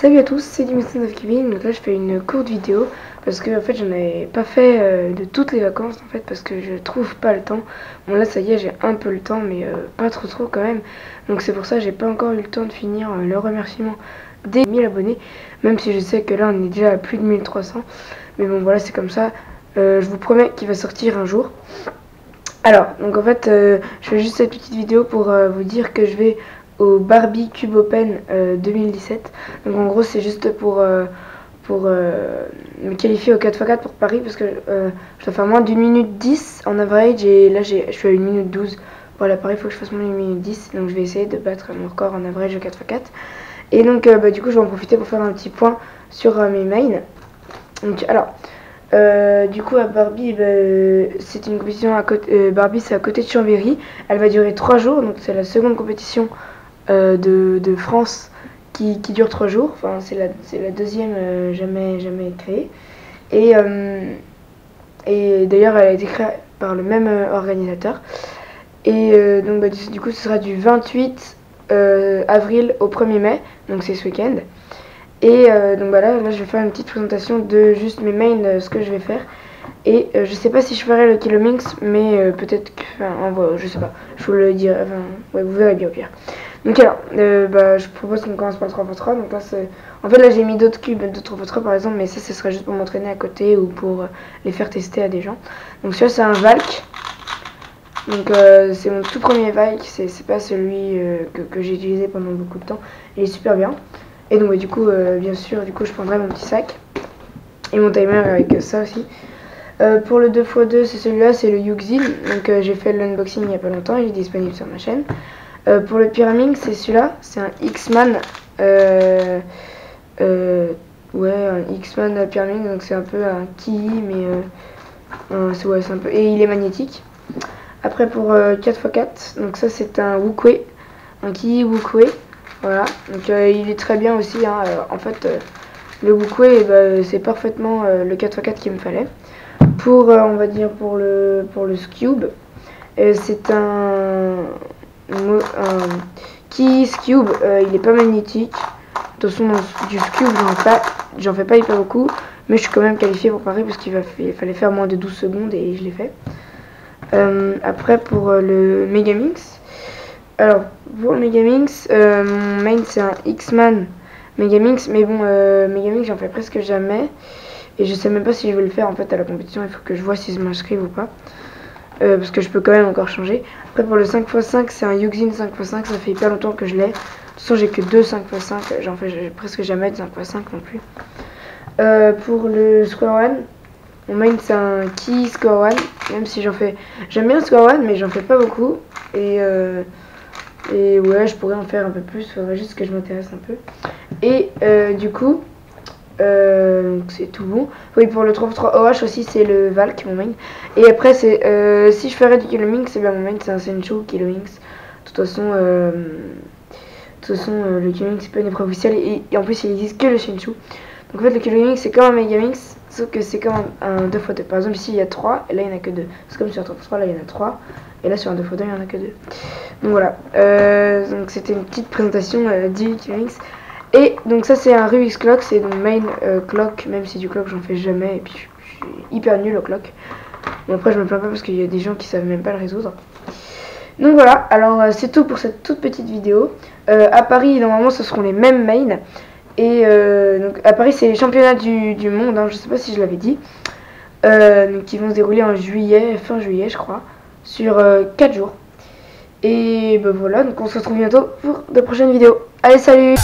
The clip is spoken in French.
Salut à tous, c'est Dimitri of Kevin. Donc là je fais une courte vidéo parce que en fait j'en avais pas fait de toutes les vacances en fait parce que je trouve pas le temps. Bon là ça y est, j'ai un peu le temps mais pas trop quand même. Donc c'est pour ça que j'ai pas encore eu le temps de finir le remerciement des 1000 abonnés, même si je sais que là on est déjà à plus de 1300. Mais bon voilà, c'est comme ça. Je vous promets qu'il va sortir un jour. Alors donc en fait je fais juste cette petite vidéo pour vous dire que je vais au Barbie Cube Open 2017. Donc en gros c'est juste pour me qualifier au 4x4 pour Paris parce que je dois faire moins d'une minute 10 en average et là je suis à 1 minute 12. Voilà, pareil, il faut que je fasse moins d'une minute 10, donc je vais essayer de battre mon record en average au 4x4. Et donc du coup je vais en profiter pour faire un petit point sur mes mains. Donc alors du coup à Barbie, c'est une compétition à côté, Barbie c'est à côté de Chambéry. Elle va durer 3 jours, donc c'est la seconde compétition de France qui dure 3 jours. Enfin c'est la deuxième jamais créée. Et d'ailleurs elle a été créée par le même organisateur. Et donc du coup ce sera du 28 avril au 1er mai, donc c'est ce week-end. Et donc là je vais faire une petite présentation de juste mes mains, ce que je vais faire. Et je sais pas si je ferai le Kilomix, mais peut-être que, enfin je sais pas, je vous le dirai, enfin ouais, vous verrez bien au pire. Donc alors, je propose qu'on commence par le 3x3. Donc là en fait là j'ai mis d'autres cubes de 3x3 par exemple, mais ça ce serait juste pour m'entraîner à côté ou pour les faire tester à des gens. Donc celui-là c'est un Valk. Donc c'est mon tout premier Valk, c'est pas celui que j'ai utilisé pendant beaucoup de temps. Il est super bien. Et donc du coup bien sûr du coup je prendrai mon petit sac et mon timer avec ça aussi. Pour le 2x2 c'est celui-là, c'est le Yuxin. Donc j'ai fait l'unboxing il y a pas longtemps, il est disponible sur ma chaîne. Pour le Pyraming c'est celui-là, c'est un X-Man. Ouais, un X-Man Pyraming, donc c'est un peu un Ki mais ouais, c'est un peu, et il est magnétique. Après pour 4x4, donc ça c'est un Wukwe, un Ki Wukwe. Voilà, donc il est très bien aussi, hein. En fait le Wukwe c'est parfaitement le 4x4 qu'il me fallait. Pour on va dire pour le Cube, c'est un Ki Cube, il est pas magnétique. De toute façon du Cube j'en fais pas hyper beaucoup, mais je suis quand même qualifiée pour Paris parce qu'il fallait faire moins de 12 secondes et je l'ai fait. Après pour le Megamix, alors pour le Megamix, mon main c'est un X-Man Megamix, mais bon Megamix j'en fais presque jamais et je sais même pas si je vais le faire en fait à la compétition. Il faut que je vois si je m'inscrive ou pas, parce que je peux quand même encore changer. Après pour le 5x5 c'est un Yuxin 5x5, ça fait hyper longtemps que je l'ai. De toute façon j'ai que 2 5x5, j'en fais presque jamais de 5x5 non plus. Pour le Square One, mon main c'est un Ki Square One, même si j'aime bien le Square One mais j'en fais pas beaucoup. Et ouais, je pourrais en faire un peu plus, il faudrait juste que je m'intéresse un peu. Et du coup c'est tout bon. Oui, pour le 3x3 OH aussi c'est le Valk mon main. Et après c'est si je ferais du Kilomix, c'est bien mon main c'est un Senchu Kilomix. De toute façon le Kilomix c'est pas une épreuve officielle et en plus il existe que le Senchu. Donc en fait le Kilomix c'est comme un Megamix, sauf que c'est comme un 2x2. Par exemple ici il y a 3 et là il n'y en a que 2. C'est comme sur un 3x3, là il y en a 3 et là sur un 2x2 il n'y en a que 2. Donc voilà, donc c'était une petite présentation du Kilomix. Et donc ça c'est un Rubik's Clock, c'est donc main clock, même si du clock j'en fais jamais et puis je suis hyper nul au clock. Bon après je me plains pas parce qu'il y a des gens qui savent même pas le résoudre. Donc voilà, alors c'est tout pour cette toute petite vidéo. À Paris normalement ce seront les mêmes mains. Et donc à Paris c'est les championnats du monde, hein, je sais pas si je l'avais dit. Donc qui vont se dérouler en juillet, fin juillet je crois, sur 4 jours. Et voilà, donc on se retrouve bientôt pour de prochaines vidéos. Allez, salut!